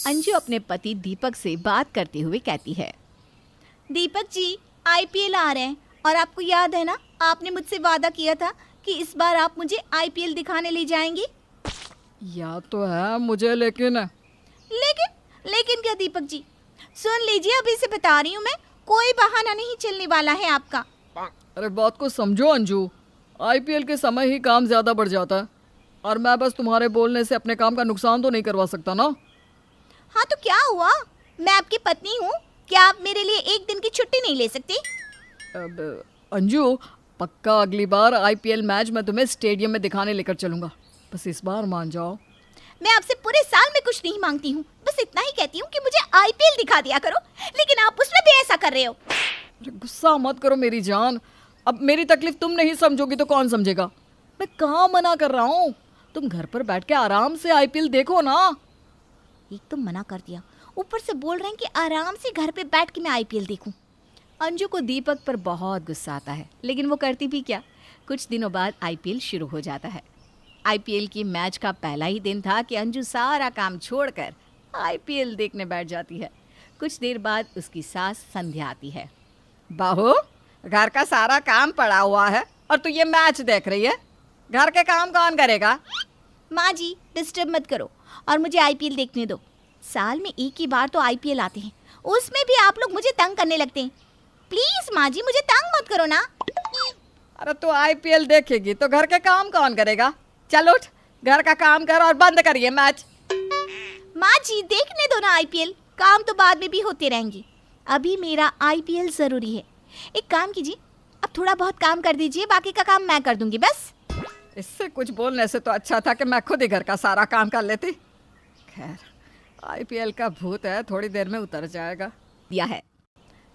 अंजू अपने पति दीपक से बात करते हुए कहती है, दीपक जी, आईपीएल आ रहे हैं और आपको याद है ना, आपने मुझसे वादा किया था कि इस बार आप मुझे आईपीएल दिखाने ले जाएंगे। याद तो है मुझे, लेकिन लेकिन क्या दीपक जी, सुन लीजिए, अभी से बता रही हूँ मैं, कोई बहाना नहीं चलने वाला है आपका। अरे बात को समझो अंजू, आईपीएल के समय ही काम ज़्यादा बढ़ जाता है और मैं बस तुम्हारे बोलने से अपने काम का नुकसान तो नहीं करवा सकता ना। हाँ तो क्या हुआ, मैं आपकी पत्नी हूँ, क्या आप मेरे लिए एक दिन की छुट्टी नहीं ले सकती? अब अंजू, पक्का अगली बार आईपीएल मैच मैं तुम्हें स्टेडियम में दिखाने लेकर चलूंगा, बस इस बार मान जाओ। मैं आपसे पूरे साल में कुछ नहीं मांगती हूँ, बस इतना ही कहती हूँ कि मुझे आईपीएल दिखा दिया करो, लेकिन आप उसमें भी ऐसा कर रहे हो। अरे गुस्सा मत करो मेरी जान, अब मेरी तकलीफ तुम नहीं समझोगी तो कौन समझेगा। मैं कहाँ मना कर रहा हूँ, तुम घर पर बैठ के आराम से आईपीएल देखो ना। एक तो मना कर दिया, ऊपर से बोल रहे हैं कि आराम से घर पे बैठ के मैं आईपीएल देखूं। अंजू को दीपक पर बहुत गुस्सा आता है, लेकिन वो करती भी क्या। कुछ दिनों बाद आईपीएल शुरू हो जाता है। आईपीएल की मैच का पहला ही दिन था कि अंजू सारा काम छोड़कर आईपीएल देखने बैठ जाती है। कुछ देर बाद उसकी सास संध्या आती है। बहू, घर का सारा काम पड़ा हुआ है और तू ये मैच देख रही है, घर के काम कौन करेगा? माँ जी, डिस्टर्ब मत करो और मुझे आईपीएल देखने दो। साल में एक ही बार तो आईपीएल आते हैं, उसमें भी आप लोग मुझे तंग करने लगते हैं। प्लीज माँ जी, मुझे तंग मत करो ना। अरे तू आईपीएल देखेगी तो घर के काम कौन करेगा? चल उठ, घर का काम कर और बंद करिए मैच। माँ जी, देखने दो ना आईपीएल, काम तो बाद में भी होते रहेंगे, अभी मेरा आईपीएल जरूरी है। एक काम कीजिए, अब थोड़ा बहुत काम कर दीजिए, बाकी का काम मैं कर दूंगी बस। इससे कुछ बोलने से तो अच्छा था कि मैं खुद ही घर का सारा काम कर लेती। खैर, आईपीएल का भूत है, थोड़ी देर में उतर जाएगा। दिया है।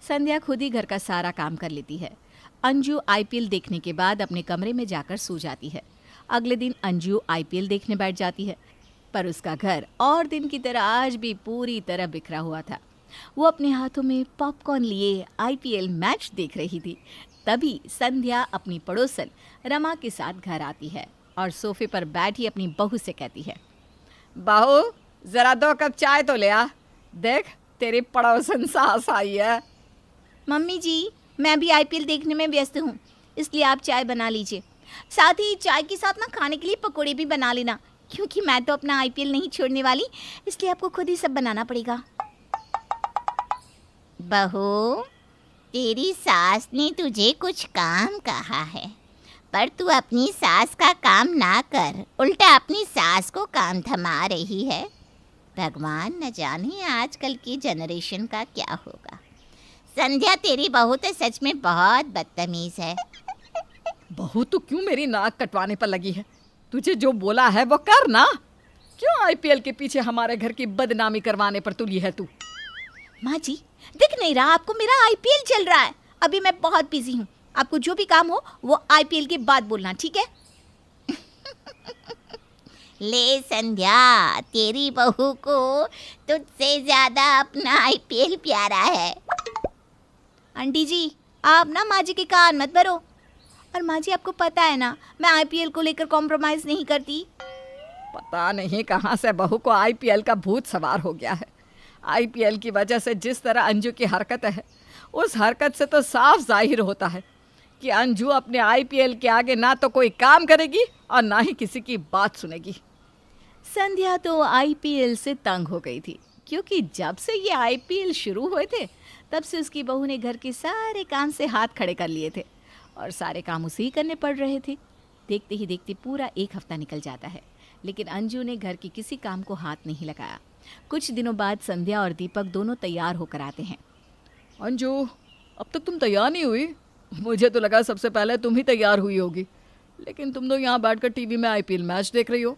संध्या खुद ही घर का सारा काम कर लेती है। अंजू आईपीएल देखने के बाद अपने कमरे में जाकर सो जाती है। अगले दिन अंजू आईपीएल देखने बैठ जाती है, पर उसका घर और दिन की तरह आज भी पूरी तरह बिखरा हुआ था। वो अपने हाथों में पॉपकॉर्न लिए आईपीएल मैच देख रही थी। तभी संध्या अपनी पड़ोसन रमा के साथ घर आती है और सोफे पर बैठी अपनी बहू से कहती है, बहू, जरा 2 कप चाय तो ले आ, देख तेरी पड़ोसन सास आई है। मम्मी जी, मैं भी आईपीएल देखने में व्यस्त हूँ, इसलिए आप चाय बना लीजिए। साथ ही चाय के साथ ना खाने के लिए पकोड़े भी बना लेना, क्योंकि मैं तो अपना आईपीएल नहीं छोड़ने वाली, इसलिए आपको खुद ही सब बनाना पड़ेगा। बहू, तेरी सास ने तुझे कुछ काम कहा है, पर तू अपनी सास का काम ना कर, उल्टा अपनी सास को काम थमा रही है। भगवान न जाने आजकल की जनरेशन का क्या होगा। संध्या, तेरी बहू तो सच में बहुत बदतमीज है। बहू, तू क्यों मेरी नाक कटवाने पर लगी है? तुझे जो बोला है वो कर ना। क्यों आईपीएल के पीछे हमारे घर की बदनामी करवाने पर तुली है तू? माँ जी, दिख नहीं रहा आपको मेरा आईपीएल चल रहा है, अभी मैं बहुत बिजी हूँ, आपको जो भी काम हो वो आईपीएल के बाद बोलना, ठीक है? ले संध्या, तेरी बहू को तुझसे ज्यादा अपना आईपीएल प्यारा है। आंटी जी, आप ना माँ जी के कान मत भरो। और माँ जी, आपको पता है ना, मैं आईपीएल को लेकर कॉम्प्रोमाइज़ नहीं करती। पता नहीं कहाँ से बहू को आईपीएल का भूत सवार हो गया है। आईपीएल की वजह से जिस तरह अंजू की हरकत है, उस हरकत से तो साफ जाहिर होता है कि अंजू अपने आईपीएल के आगे ना तो कोई काम करेगी और ना ही किसी की बात सुनेगी। संध्या तो आईपीएल से तंग हो गई थी, क्योंकि जब से ये आईपीएल शुरू हुए थे तब से उसकी बहू ने घर के सारे काम से हाथ खड़े कर लिए थे और सारे काम उसे ही करने पड़ रहे थे। देखते ही देखते पूरा 1 हफ्ता निकल जाता है, लेकिन अंजू ने घर के किसी काम को हाथ नहीं लगाया। कुछ दिनों बाद संध्या और दीपक दोनों तैयार होकर आते हैं। अंजू, अब तक तुम तैयार नहीं हुई? मुझे तो लगा सबसे पहले तुम ही तैयार हुई होगी, लेकिन तुम तो यहाँ बैठकर टीवी में आईपीएल मैच देख रही हो।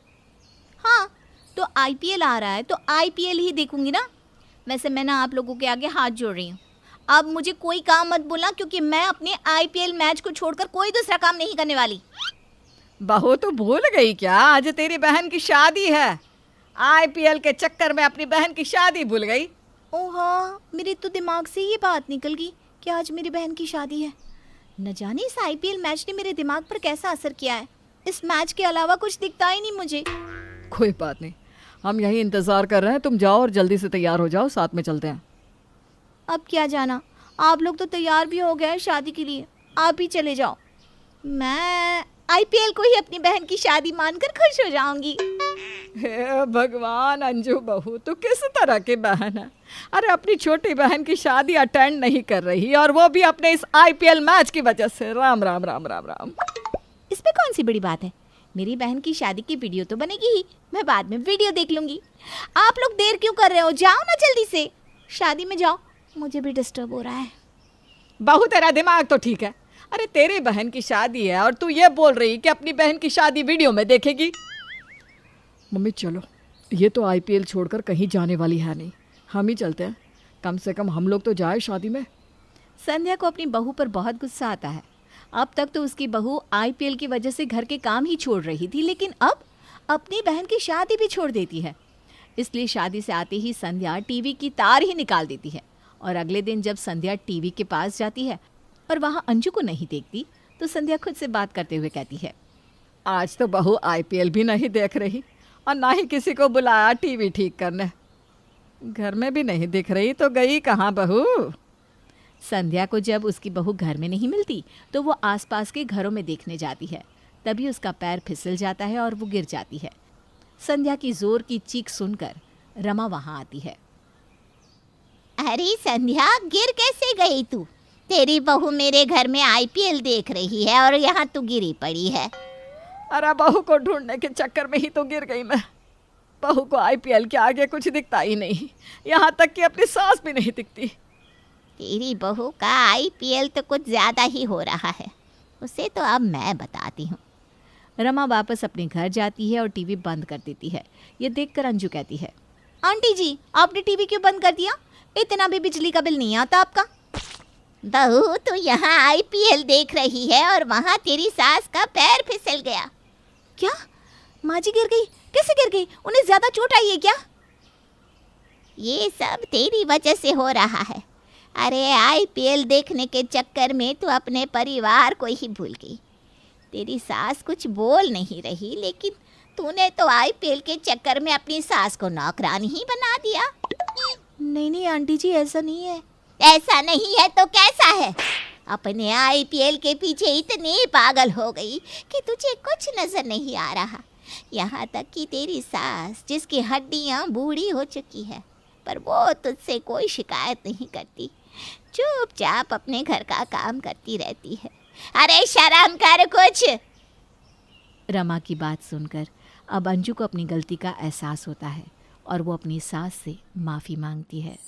हाँ, तो आईपीएल आ रहा है तो आईपीएल ही देखूंगी ना। वैसे मैं ना आप लोगों के आगे हाथ जोड़ रही हूँ, अब मुझे कोई काम मत बोलना, क्योंकि मैं अपने आईपीएल मैच को छोड़कर कोई दूसरा काम नहीं करने वाली। बहू, तो भूल गई क्या आज तेरी बहन की शादी है? आईपीएल के चक्कर में अपनी बहन की शादी भूल गई। ओह हाँ, मेरे तो दिमाग से ये बात निकल गई कि आज मेरी बहन की शादी है। न जाने इस आईपीएल मैच ने मेरे दिमाग पर कैसा असर किया है। इस मैच के अलावा कुछ दिखता ही नहीं मुझे। कोई बात नहीं, हम यहीं इंतज़ार कर रहे हैं, तुम जाओ और जल्दी से तैयार हो जाओ, साथ में चलते हैं। अब क्या जाना, आप लोग तो तैयार भी हो गए हैं शादी के लिए, आप ही चले जाओ। मैं आईपीएल को ही अपनी बहन की शादी मानकर खुश हो जाऊंगी। हे भगवान, अंजू बहू तू किस तरह की बहन है? अरे अपनी छोटी बहन की शादी अटेंड नहीं कर रही, और वो भी अपने इस आईपीएल मैच की वजह से। राम राम राम राम राम। इसमें कौन सी बड़ी बात है? मेरी बहन की शादी की वीडियो तो बनेगी ही, मैं बाद में वीडियो देख लूंगी। आप लोग देर क्यों कर रहे हो? जाओ ना जल्दी से, शादी में जाओ, मुझे भी डिस्टर्ब हो रहा है। बहू तेरा दिमाग तो ठीक है। अरे तेरी बहन की शादी है और तू ये बोल रही कि अपनी बहन की शादी वीडियो में देखेगी। मम्मी चलो, ये तो आईपीएल छोड़कर कहीं जाने वाली है नहीं, हम ही चलते हैं, कम से कम हम लोग तो जाए शादी में। संध्या को अपनी बहू पर बहुत गुस्सा आता है। अब तक तो उसकी बहू आईपीएल की वजह से घर के काम ही छोड़ रही थी, लेकिन अब अपनी बहन की शादी भी छोड़ देती है। इसलिए शादी से आते ही संध्या टीवी की तार ही निकाल देती है। और अगले दिन जब संध्या टीवी के पास जाती है और वहाँ अंजू को नहीं देखती, तो संध्या खुद से बात करते हुए कहती है, आज तो बहू आईपीएल भी नहीं देख रही और ना ही किसी को बुलाया टीवी ठीक करने। घर में भी नहीं दिख रही, तो गई कहाँ बहू? संध्या को जब उसकी बहू घर में नहीं मिलती तो वो आसपास के घरों में देखने जाती है। तभी उसका पैर फिसल जाता है और वो गिर जाती है। संध्या की जोर की चीख सुनकर रमा वहाँ आती है। अरे संध्या, गिर कैसे गई तू? तेरी बहू मेरे घर में आईपीएल देख रही है और यहाँ तू गिरी पड़ी है। अरे बहू को ढूंढने के चक्कर में ही तो गिर गई मैं। बहू को आईपीएल के आगे कुछ दिखता ही नहीं, यहाँ तक कि अपनी सास भी नहीं दिखती। तेरी बहू का आईपीएल तो कुछ ज़्यादा ही हो रहा है, उसे तो अब मैं बताती हूँ। रमा वापस अपने घर जाती है और टीवी बंद कर देती है। ये देखकर अंजू कहती है, आंटी जी, आपने टीवी क्यों बंद कर दिया? इतना भी बिजली का बिल नहीं आता आपका? बहू तो यहाँ आईपीएल देख रही है और वहाँ तेरी सास का पैर फिसल गया। क्या? माँ जी गिर गई? कैसे गिर गई? उन्हें ज्यादा चोट आई है क्या? ये सब तेरी वजह से हो रहा है। अरे आईपीएल देखने के चक्कर में तू अपने परिवार को ही भूल गई। तेरी सास कुछ बोल नहीं रही, लेकिन तूने तो आईपीएल के चक्कर में अपनी सास को नौकरानी ही बना दिया। नहीं नहीं आंटी जी, ऐसा नहीं है। ऐसा नहीं है तो कैसा है? अपने आईपीएल के पीछे इतनी पागल हो गई कि तुझे कुछ नजर नहीं आ रहा। यहाँ तक कि तेरी सास, जिसकी हड्डियाँ बूढ़ी हो चुकी है, पर वो तुझसे कोई शिकायत नहीं करती, चुपचाप अपने घर का काम करती रहती है। अरे शर्म कर कुछ। रमा की बात सुनकर अब अंजू को अपनी गलती का एहसास होता है और वो अपनी सास से माफ़ी मांगती है।